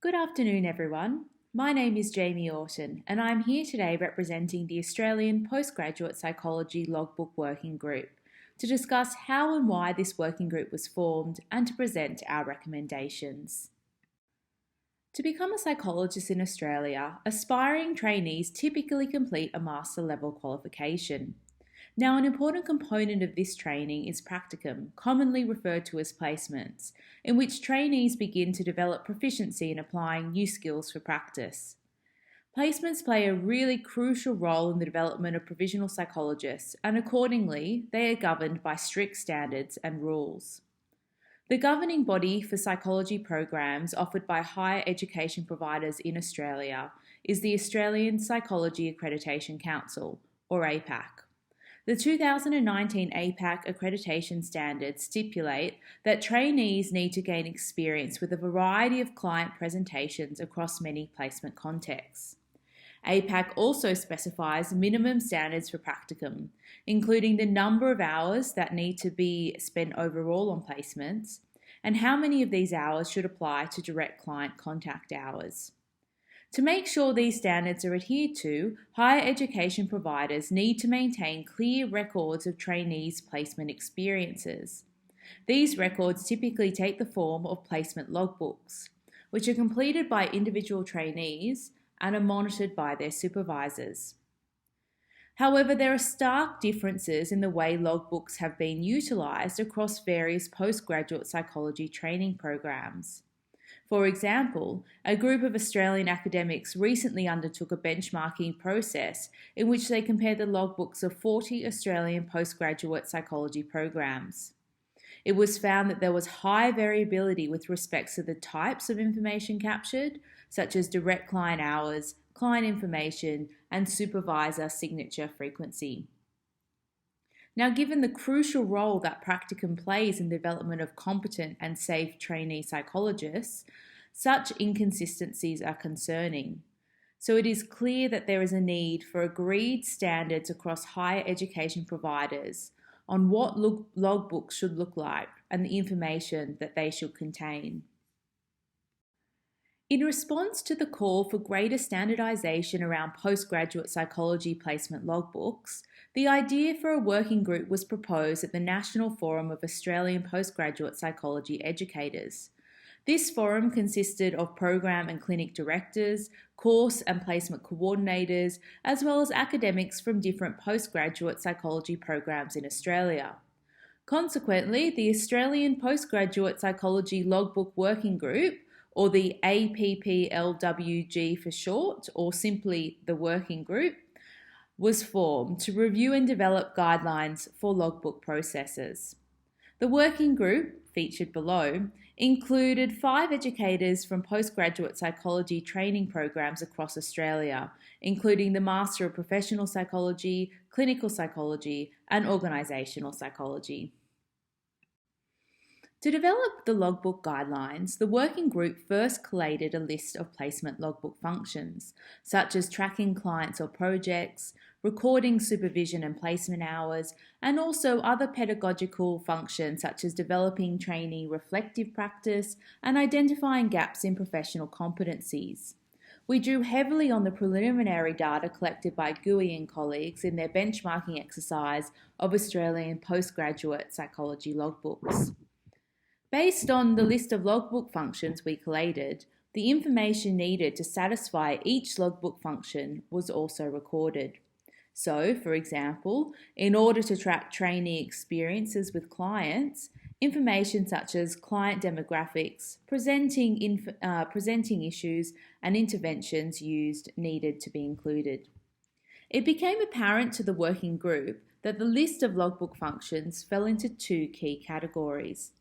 Good afternoon, everyone. My name is Jamie Orton, and I'm here today representing the Australian Postgraduate Psychology Logbook Working Group to discuss how and why this working group was formed and to present our recommendations. To become a psychologist in Australia, aspiring trainees typically complete a master level qualification. Now, an important component of this training is practicum, commonly referred to as placements, in which trainees begin to develop proficiency in applying new skills for practice. Placements play a really crucial role in the development of provisional psychologists, and accordingly, they are governed by strict standards and rules. The governing body for psychology programs offered by higher education providers in Australia is the Australian Psychology Accreditation Council, or APAC. The 2019 APAC accreditation standards stipulate that trainees need to gain experience with a variety of client presentations across many placement contexts. APAC also specifies minimum standards for practicum, including the number of hours that need to be spent overall on placements, and how many of these hours should apply to direct client contact hours. To make sure these standards are adhered to, higher education providers need to maintain clear records of trainees' placement experiences. These records typically take the form of placement logbooks, which are completed by individual trainees and are monitored by their supervisors. However, there are stark differences in the way logbooks have been utilised across various postgraduate psychology training programs. For example, a group of Australian academics recently undertook a benchmarking process in which they compared the logbooks of 40 Australian postgraduate psychology programs. It was found that there was high variability with respect to the types of information captured, such as direct client hours, client information, and supervisor signature frequency. Now, given the crucial role that practicum plays in the development of competent and safe trainee psychologists, such inconsistencies are concerning. So it is clear that there is a need for agreed standards across higher education providers on what logbooks should look like and the information that they should contain. In response to the call for greater standardisation around postgraduate psychology placement logbooks, the idea for a working group was proposed at the National Forum of Australian Postgraduate Psychology Educators. This forum consisted of program and clinic directors, course and placement coordinators, as well as academics from different postgraduate psychology programs in Australia. Consequently, the Australian Postgraduate Psychology Logbook Working Group, or the APPLWG for short, or simply the Working Group, was formed to review and develop guidelines for logbook processes. The working group, featured below, included 5 educators from postgraduate psychology training programs across Australia, including the Master of Professional Psychology, Clinical Psychology, and Organisational Psychology. To develop the logbook guidelines, the working group first collated a list of placement logbook functions, such as tracking clients or projects, recording supervision and placement hours, and also other pedagogical functions such as developing trainee reflective practice and identifying gaps in professional competencies. We drew heavily on the preliminary data collected by GUI and colleagues in their benchmarking exercise of Australian postgraduate psychology logbooks. Based on the list of logbook functions we collated, the information needed to satisfy each logbook function was also recorded. So, for example, in order to track trainee experiences with clients, information such as client demographics, presenting issues, and interventions used needed to be included. It became apparent to the working group that the list of logbook functions fell into 2 key categories.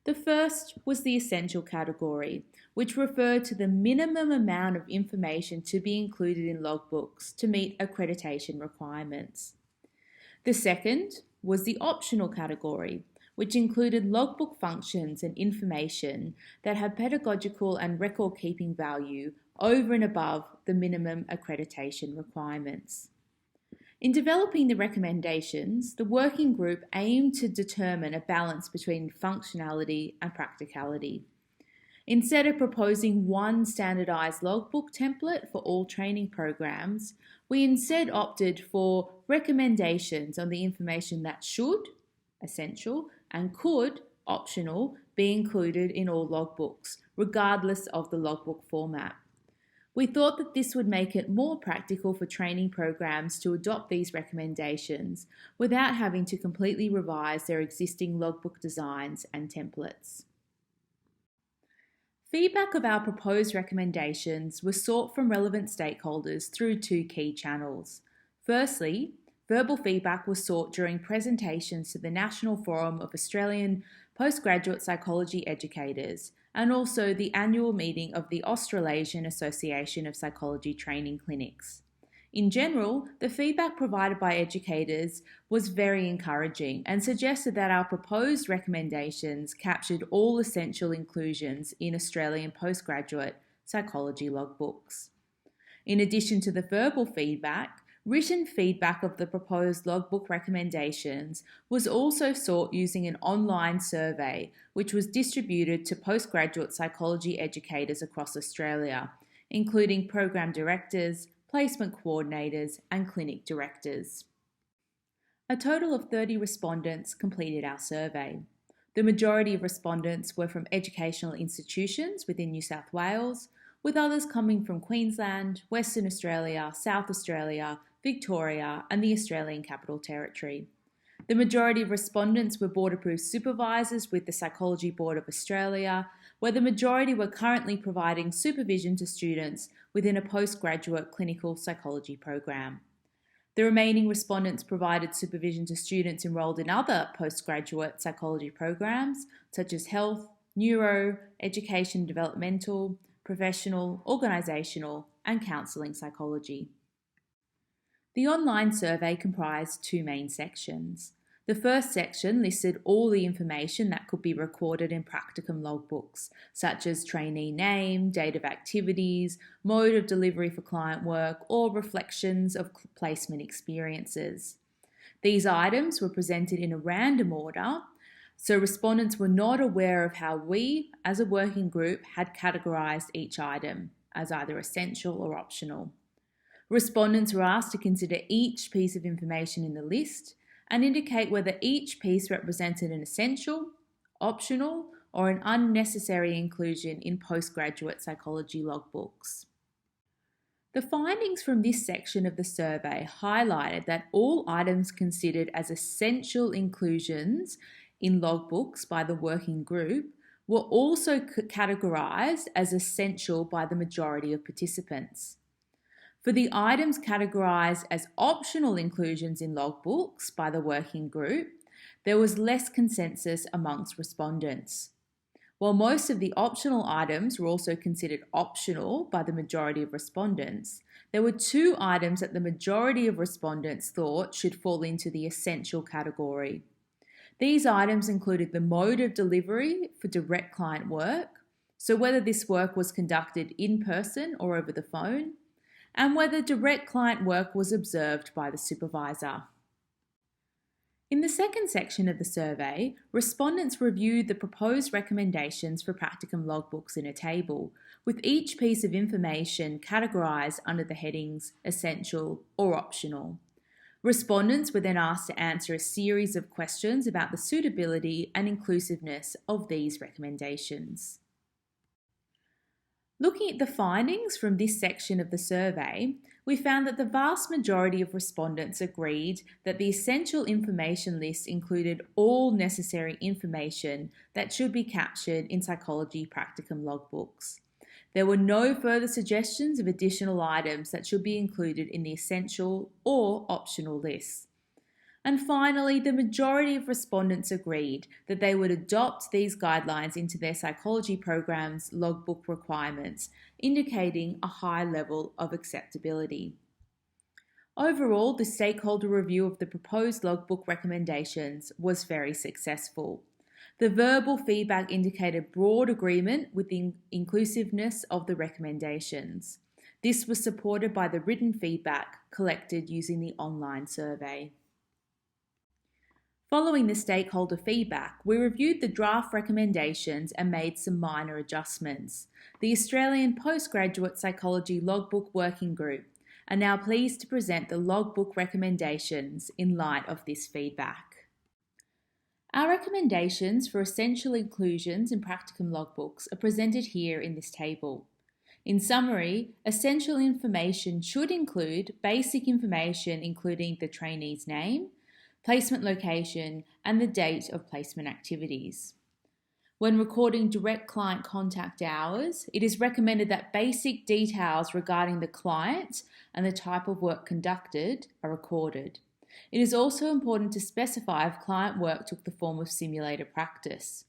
The first was the essential category, which referred to the minimum amount of information to be included in logbooks to meet accreditation requirements. The second was the optional category, which included logbook functions and information that had pedagogical and record-keeping value over and above the minimum accreditation requirements. In developing the recommendations, the working group aimed to determine a balance between functionality and practicality. Instead of proposing one standardised logbook template for all training programs, we instead opted for recommendations on the information that should, essential, and could, optional, be included in all logbooks, regardless of the logbook format. We thought that this would make it more practical for training programs to adopt these recommendations without having to completely revise their existing logbook designs and templates. Feedback of our proposed recommendations was sought from relevant stakeholders through two key channels. Firstly, verbal feedback was sought during presentations to the National Forum of Australian Postgraduate Psychology Educators and also the annual meeting of the Australasian Association of Psychology Training Clinics. In general, the feedback provided by educators was very encouraging and suggested that our proposed recommendations captured all essential inclusions in Australian postgraduate psychology logbooks. In addition to the verbal feedback, written feedback of the proposed logbook recommendations was also sought using an online survey, which was distributed to postgraduate psychology educators across Australia, including program directors, placement coordinators, and clinic directors. A total of 30 respondents completed our survey. The majority of respondents were from educational institutions within New South Wales, with others coming from Queensland, Western Australia, South Australia, Victoria, and the Australian Capital Territory. The majority of respondents were board-approved supervisors with the Psychology Board of Australia, where the majority were currently providing supervision to students within a postgraduate clinical psychology program. The remaining respondents provided supervision to students enrolled in other postgraduate psychology programs, such as health, neuro, education, developmental, professional, organisational, and counselling psychology. The online survey comprised two main sections. The first section listed all the information that could be recorded in practicum logbooks, such as trainee name, date of activities, mode of delivery for client work, or reflections of placement experiences. These items were presented in a random order, so respondents were not aware of how we, as a working group, had categorised each item as either essential or optional. Respondents were asked to consider each piece of information in the list and indicate whether each piece represented an essential, optional, or an unnecessary inclusion in postgraduate psychology logbooks. The findings from this section of the survey highlighted that all items considered as essential inclusions in logbooks by the working group were also categorised as essential by the majority of participants. For the items categorised as optional inclusions in logbooks by the working group, there was less consensus amongst respondents. While most of the optional items were also considered optional by the majority of respondents, there were two items that the majority of respondents thought should fall into the essential category. These items included the mode of delivery for direct client work, so whether this work was conducted in person or over the phone, and whether direct client work was observed by the supervisor. In the second section of the survey, respondents reviewed the proposed recommendations for practicum logbooks in a table, with each piece of information categorised under the headings essential or optional. Respondents were then asked to answer a series of questions about the suitability and inclusiveness of these recommendations. Looking at the findings from this section of the survey, we found that the vast majority of respondents agreed that the essential information list included all necessary information that should be captured in psychology practicum logbooks. There were no further suggestions of additional items that should be included in the essential or optional lists. And finally, the majority of respondents agreed that they would adopt these guidelines into their psychology program's logbook requirements, indicating a high level of acceptability. Overall, the stakeholder review of the proposed logbook recommendations was very successful. The verbal feedback indicated broad agreement with the inclusiveness of the recommendations. This was supported by the written feedback collected using the online survey. Following the stakeholder feedback, we reviewed the draft recommendations and made some minor adjustments. The Australian Postgraduate Psychology Logbook Working Group are now pleased to present the Logbook recommendations in light of this feedback. Our recommendations for essential inclusions in practicum logbooks are presented here in this table. In summary, essential information should include basic information including the trainee's name, placement location, and the date of placement activities. When recording direct client contact hours, it is recommended that basic details regarding the client and the type of work conducted are recorded. It is also important to specify if client work took the form of simulator practice.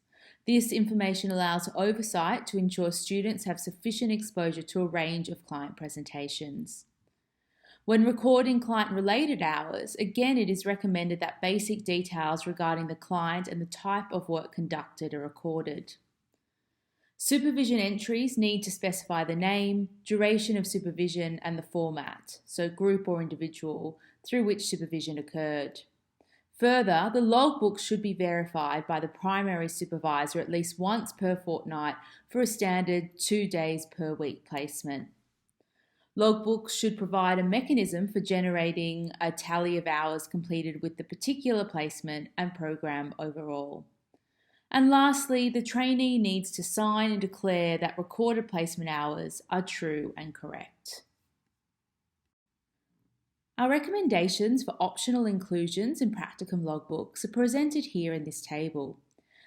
This information allows oversight to ensure students have sufficient exposure to a range of client presentations. When recording client-related hours, again it is recommended that basic details regarding the client and the type of work conducted are recorded. Supervision entries need to specify the name, duration of supervision and the format, so group or individual, through which supervision occurred. Further, the logbook should be verified by the primary supervisor at least once per fortnight for a standard 2 days per week placement. Logbooks should provide a mechanism for generating a tally of hours completed with the particular placement and program overall. And lastly, the trainee needs to sign and declare that recorded placement hours are true and correct. Our recommendations for optional inclusions in practicum logbooks are presented here in this table.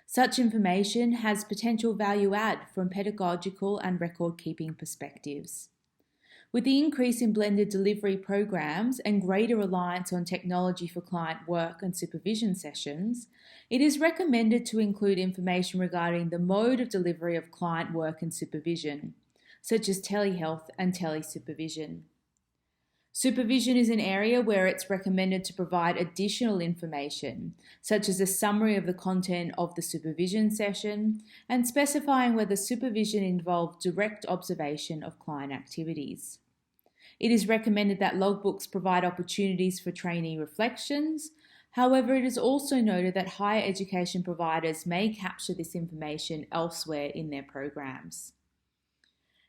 Such information has potential value add from pedagogical and record-keeping perspectives. With the increase in blended delivery programs and greater reliance on technology for client work and supervision sessions, it is recommended to include information regarding the mode of delivery of client work and supervision, such as telehealth and telesupervision. Supervision is an area where it's recommended to provide additional information, such as a summary of the content of the supervision session and specifying whether supervision involved direct observation of client activities. It is recommended that logbooks provide opportunities for trainee reflections. However, it is also noted that higher education providers may capture this information elsewhere in their programs.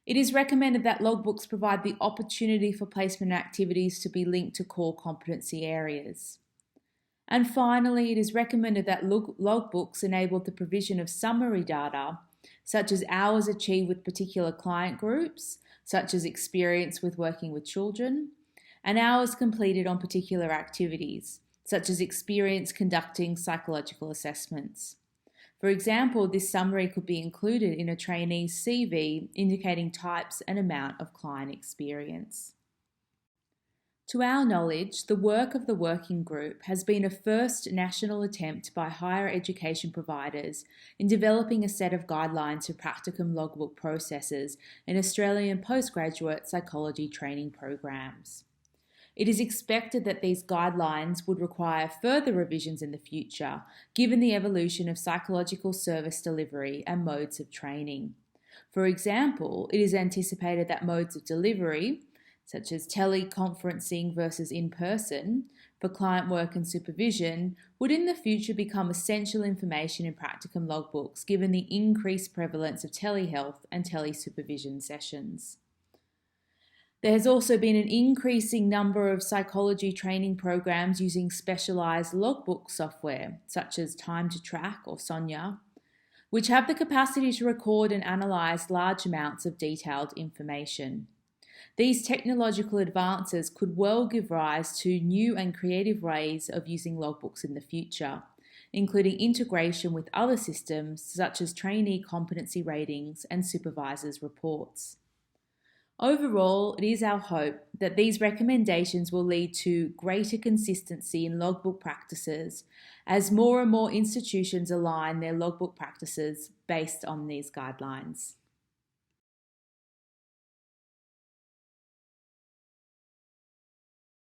It is recommended that logbooks provide the opportunity for placement activities to be linked to core competency areas. And finally, it is recommended that logbooks enable the provision of summary data, such as hours achieved with particular client groups, such as experience with working with children, and hours completed on particular activities, such as experience conducting psychological assessments. For example, this summary could be included in a trainee's CV indicating types and amount of client experience. To our knowledge, the work of the working group has been a first national attempt by higher education providers in developing a set of guidelines for practicum logbook processes in Australian postgraduate psychology training programs. It is expected that these guidelines would require further revisions in the future, given the evolution of psychological service delivery and modes of training. For example, it is anticipated that modes of delivery, such as teleconferencing versus in-person, for client work and supervision, would in the future become essential information in practicum logbooks given the increased prevalence of telehealth and telesupervision sessions. There has also been an increasing number of psychology training programs using specialised logbook software, such as Time to Track or Sonia, which have the capacity to record and analyse large amounts of detailed information. These technological advances could well give rise to new and creative ways of using logbooks in the future, including integration with other systems such as trainee competency ratings and supervisors' reports. Overall, it is our hope that these recommendations will lead to greater consistency in logbook practices as more and more institutions align their logbook practices based on these guidelines.